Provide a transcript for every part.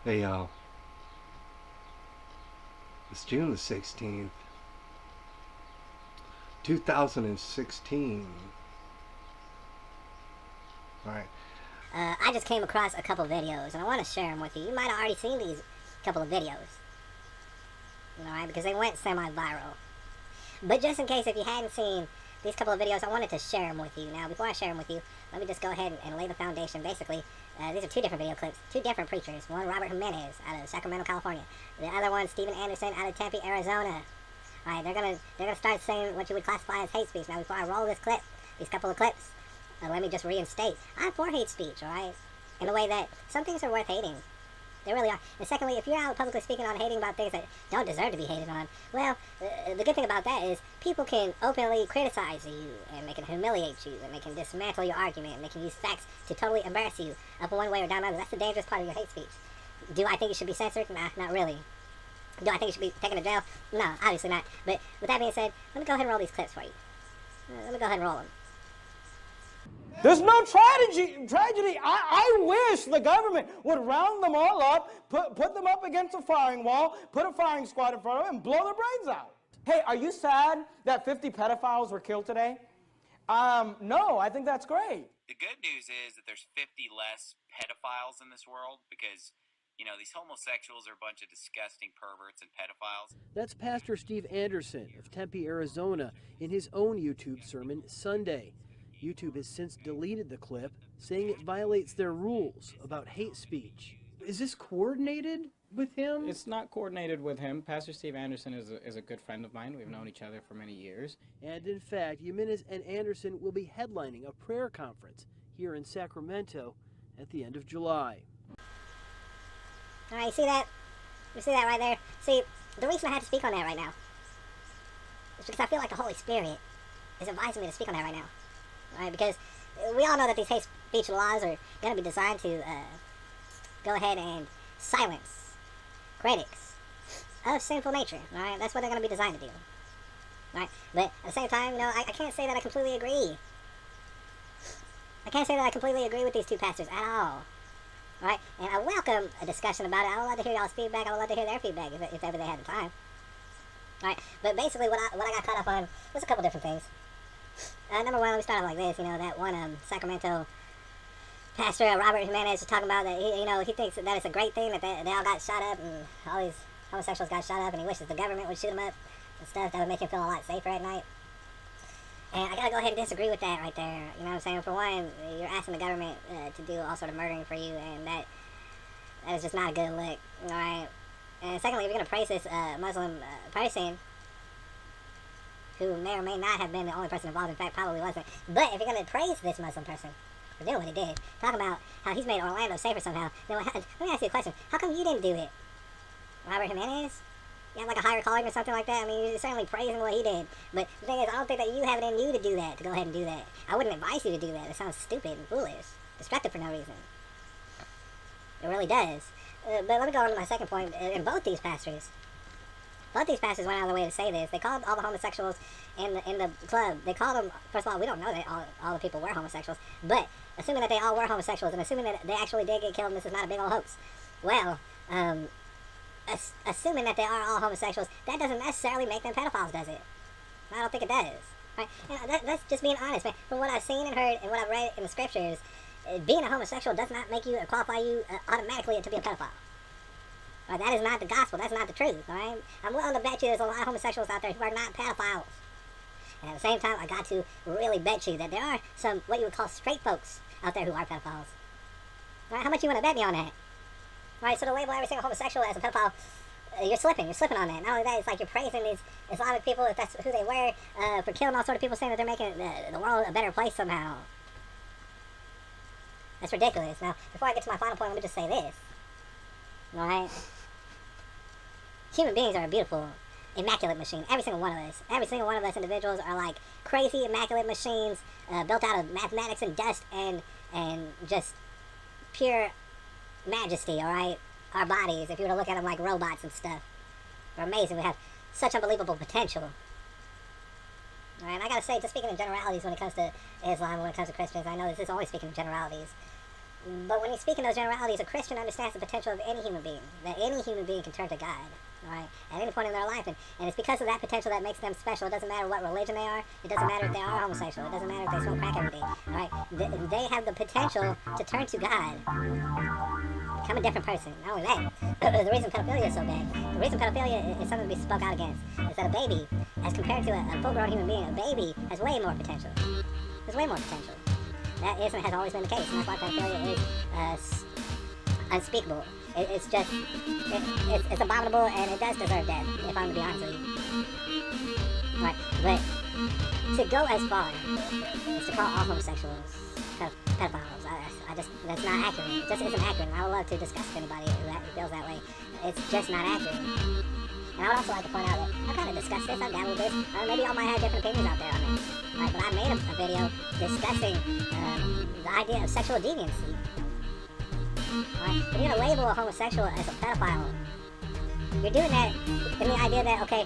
Hey y'all, it's June the 16th, 2016. Alright. I just came across a couple videos, and I want to share them with you. You might have already seen these couple of videos, alright, because they went semi-viral. But just in case if you hadn't seen these couple of videos, I wanted to share them with you. Now, before I share them with you, let me just go ahead and lay the foundation. Basically, these are two different video clips, two different preachers. One, Robert Jimenez out of Sacramento, California. The other one, Stephen Anderson out of Tempe, Arizona. All right, they're gonna start saying what you would classify as hate speech. Now, before I roll this clip, these couple of clips, let me just reinstate. I'm for hate speech, all right? In a way that some things are worth hating. They really are. And secondly, if you're out publicly speaking on hating about things that don't deserve to be hated on, well, the good thing about that is people can openly criticize you, and they can humiliate you, and they can dismantle your argument, and they can use facts to totally embarrass you up one way or down another. That's the dangerous part of your hate speech. Do I think it should be censored? Nah, not really. Do I think it should be taken to jail? No, obviously not. But with that being said, let me go ahead and roll these clips for you. Let me go ahead and roll them. There's no tragedy. I wish the government would round them all up, put them up against a firing wall, put a firing squad in front of them, and blow their brains out. Hey, are you sad that 50 pedophiles were killed today? No, I think that's great. The good news is that there's 50 less pedophiles in this world because, you know, these homosexuals are a bunch of disgusting perverts and pedophiles. That's Pastor Steve Anderson of Tempe, Arizona, in his own YouTube sermon Sunday. YouTube has since deleted the clip, saying it violates their rules about hate speech. Is this coordinated with him? It's not coordinated with him. Pastor Steve Anderson is a good friend of mine. We've known each other for many years. And in fact, Jimenez and Anderson will be headlining a prayer conference here in Sacramento at the end of July. All right, you see that? You see that right there? See, the reason I had to speak on that right now is because I feel like the Holy Spirit is advising me to speak on that right now. All right, because we all know that these hate speech laws are going to be designed to go ahead and silence critics of sinful nature. All right, that's what they're going to be designed to do. All right, but at the same time, you know, I can't say that I completely agree. I can't say that I completely agree with these two pastors at all. All right, and I welcome a discussion about it. I would love to hear y'all's feedback. I would love to hear their feedback if ever they had the time. All right, but basically what I got caught up on was a couple different things. Number one, we started like this, you know, that one Sacramento pastor, Robert Jimenez, was talking about that, he thinks that it's a great thing that they all got shot up and all these homosexuals got shot up, and he wishes the government would shoot them up and stuff. That would make him feel a lot safer at night. And I gotta go ahead and disagree with that right there. You know what I'm saying? For one, you're asking the government to do all sort of murdering for you, and that is just not a good look, alright? And secondly, if you're gonna praise this Muslim person, who may or may not have been the only person involved, in fact, probably wasn't. But if you're going to praise this Muslim person for doing what he did, talk about how he's made Orlando safer somehow, then let me ask you a question. How come you didn't do it? Robert Jimenez? You have like a higher calling or something like that? I mean, you're certainly praising what he did. But the thing is, I don't think that you have it in you to do that, to go ahead and do that. I wouldn't advise you to do that. It sounds stupid and foolish. Destructive for no reason. It really does. But let me go on to my second point. In both these pastors went out of their way to say this. They called all the homosexuals in the club. They called them, first of all, we don't know that all the people were homosexuals, but assuming that they all were homosexuals and assuming that they actually did get killed and this is not a big old hoax, well, assuming that they are all homosexuals, that doesn't necessarily make them pedophiles, does it? I don't think it does. Right? That's just being honest, man. From what I've seen and heard and what I've read in the scriptures, being a homosexual does not make you or qualify you automatically to be a pedophile. Right, that is not the gospel. That's not the truth. All right? I'm willing to bet you there's a lot of homosexuals out there who are not pedophiles. And at the same time, I got to really bet you that there are some what you would call straight folks out there who are pedophiles. All right, how much you want to bet me on that? All right, so to label every single homosexual as a pedophile, you're slipping on that. Not only that, it's like you're praising these Islamic people, if that's who they were, for killing all sort of people, saying that they're making the world a better place somehow. That's ridiculous. Now, before I get to my final point, let me just say this. All right? Human beings are a beautiful, immaculate machine. Every single one of us individuals are like crazy, immaculate machines built out of mathematics and dust and just pure majesty, all right? Our bodies, if you were to look at them like robots and stuff, are amazing. We have such unbelievable potential. All right, and I gotta say, just speaking in generalities when it comes to Islam, when it comes to Christians, I know this is only speaking in generalities. But when you speak in those generalities, a Christian understands the potential of any human being, that any human being can turn to God, right, at any point in their life. And it's because of that potential that makes them special. It doesn't matter what religion they are. It doesn't matter if they are homosexual. It doesn't matter if they smoke crack every day, right? They have the potential to turn to God, become a different person. Not only that, the reason pedophilia is so bad, the reason pedophilia is something to be spoke out against, is that a baby, as compared to a full-grown human being, a baby has way more potential. There's way more potential. That is and has always been the case, and that's why pedophilia is unspeakable. It's just, it's abominable, and it does deserve death, if I'm to be honest with you. Right, but to go as far as to call all homosexuals pedophiles, that's not accurate. It just isn't accurate, and I would love to discuss with anybody who feels that way. It's just not accurate. And I would also like to point out that I've kind of discussed this, I've dabbled with this. Maybe y'all might have different opinions out there on this. Right, but I made a video discussing the idea of sexual deviancy. Right? If you're going to label a homosexual as a pedophile, you're doing that in the idea that, okay,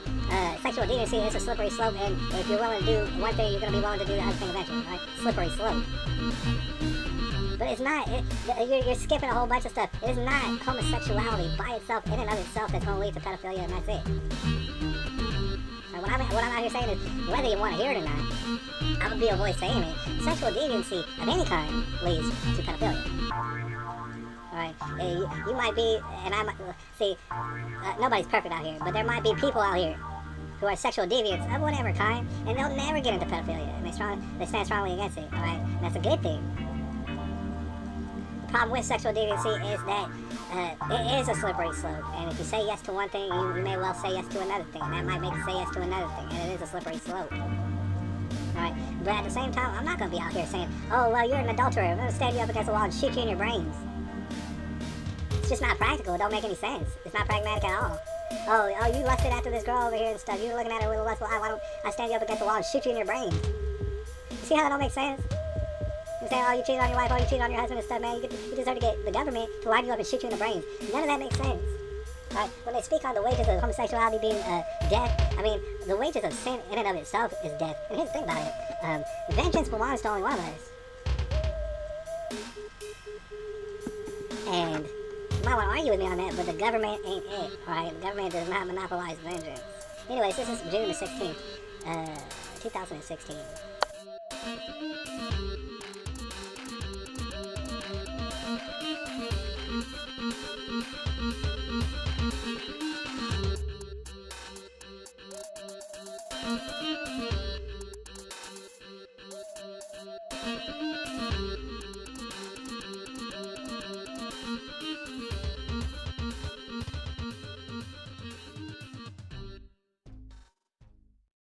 sexual deviancy is a slippery slope, and if you're willing to do one thing, you're going to be willing to do the other thing eventually, right? Slippery slope. But it's not, you're skipping a whole bunch of stuff. It is not homosexuality by itself, in and of itself, that's going to lead to pedophilia, and that's it. What I'm out here saying is, whether you want to hear it or not, I would be avoid saying it. Sexual deviancy of any kind leads to pedophilia. Alright, you might be, and I might, see, nobody's perfect out here, but there might be people out here who are sexual deviants of whatever kind, and they'll never get into pedophilia, and they stand strongly against it, alright? And that's a good thing. The problem with sexual deviancy is that it is a slippery slope, and if you say yes to one thing, you may well say yes to another thing, and that might make you say yes to another thing, and it is a slippery slope. Alright, but at the same time, I'm not going to be out here saying, oh, well, you're an adulterer, I'm going to stand you up against the wall and shoot you in your brains. It's just not practical. It don't make any sense. It's not pragmatic at all. Oh, you lusted after this girl over here and stuff. You were looking at her with a lustful eye. Why don't I stand you up against the wall and shoot you in your brain? You see how that don't make sense? You say, oh, you cheated on your wife, oh, you cheated on your husband and stuff, man. You deserve to get the government to line you up and shoot you in the brain. None of that makes sense. Right? When they speak on the wages of homosexuality being death, I mean, the wages of sin in and of itself is death. And here's the thing about it. Vengeance belongs to only one of us. And you might want to argue with me on that, but the government ain't it, alright? The government does not monopolize vengeance. Anyways, this is June the 16th, 2016.